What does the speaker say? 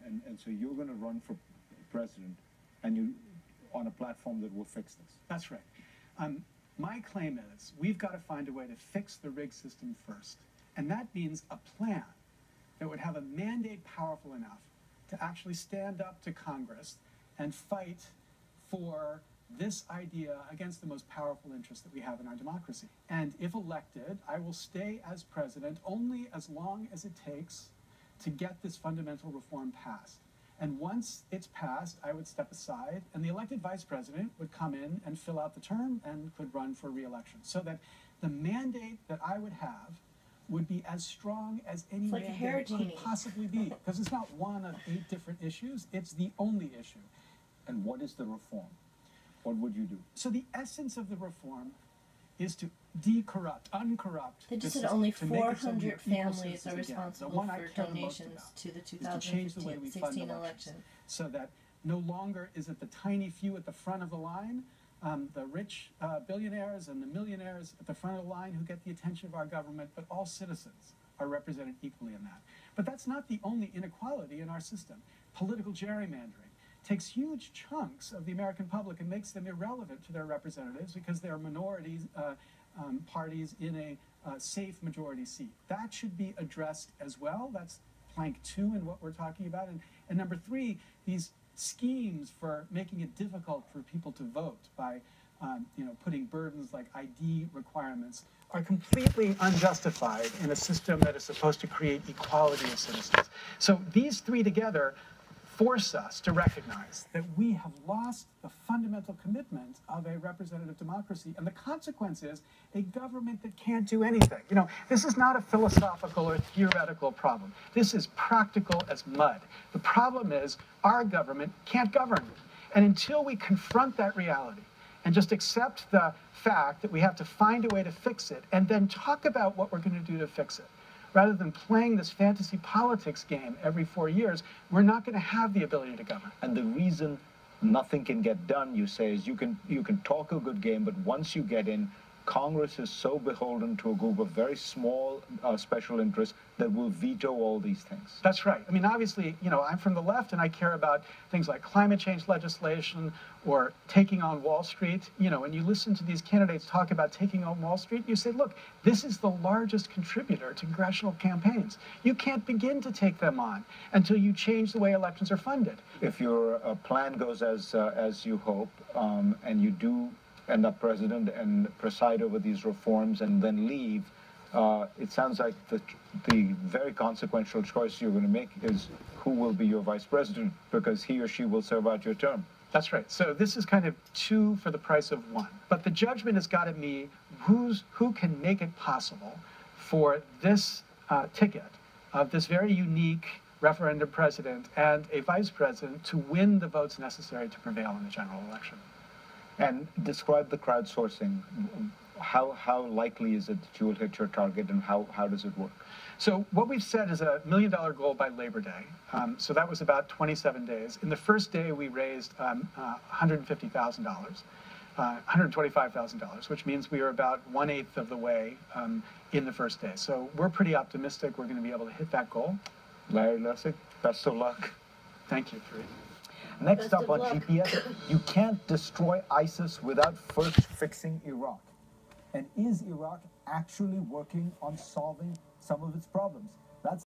And so you're going to run for president, and you on a platform that will fix this. That's right. My claim is we've got to find a way to fix the rigged system first. And that means a plan that would have a mandate powerful enough to actually stand up to Congress and fight for this idea against the most powerful interest that we have in our democracy. And if elected, I will stay as president only as long as it takes to get this fundamental reform passed. And once it's passed, I would step aside, and the elected vice president would come in and fill out the term and could run for re-election. So that the mandate that I would have would be as strong as any mandate could possibly be. Because it's not one of 8 different issues, it's the only issue. And what is the reform? What would you do? So the essence of the reform is to decorrupt, uncorrupt. They just said only 400 families are responsible for donations to the 2016 election. So that no longer is it the tiny few at the front of the line, the rich billionaires and the millionaires at the front of the line who get the attention of our government, but all citizens are represented equally in that. But that's not the only inequality in our system. Political gerrymandering takes huge chunks of the American public and makes them irrelevant to their representatives because they're minorities, parties in a safe majority seat. That should be addressed as well. That's plank 2 in what we're talking about. And number 3, these schemes for making it difficult for people to vote by putting burdens like ID requirements are completely unjustified in a system that is supposed to create equality of citizens. So these 3 together force us to recognize that we have lost the fundamental commitment of a representative democracy. And the consequence is a government that can't do anything. This is not a philosophical or theoretical problem. This is practical as mud. The problem is our government can't govern. And until we confront that reality and just accept the fact that we have to find a way to fix it and then talk about what we're going to do to fix it, rather than playing this fantasy politics game every 4 years, we're not going to have the ability to govern. And the reason nothing can get done, you say, is you can talk a good game, but once you get in, Congress is so beholden to a group of very small special interests that will veto all these things. That's right. I mean, obviously, I'm from the left and I care about things like climate change legislation or taking on Wall Street. When you listen to these candidates talk about taking on Wall Street, you say, look, this is the largest contributor to congressional campaigns. You can't begin to take them on until you change the way elections are funded. If your plan goes as you hope, and you do end up president and preside over these reforms and then leave, it sounds like the very consequential choice you're going to make is who will be your vice president, because he or she will serve out your term. That's right. So this is kind of 2 for the price of 1. But the judgment has got to be who can make it possible for this ticket of this very unique referendum president and a vice president to win the votes necessary to prevail in the general election. And describe the crowdsourcing. How likely is it that you will hit your target, and how does it work? So what we've set is $1 million goal by Labor Day. So that was about 27 days. In the first day, we raised $150,000, $125,000, which means we are about 1/8 of the way in the first day. So we're pretty optimistic we're going to be able to hit that goal. Larry Lessig, best of luck. Thank you. Next up on GPS, you can't destroy ISIS without first fixing Iraq. And is Iraq actually working on solving some of its problems? That's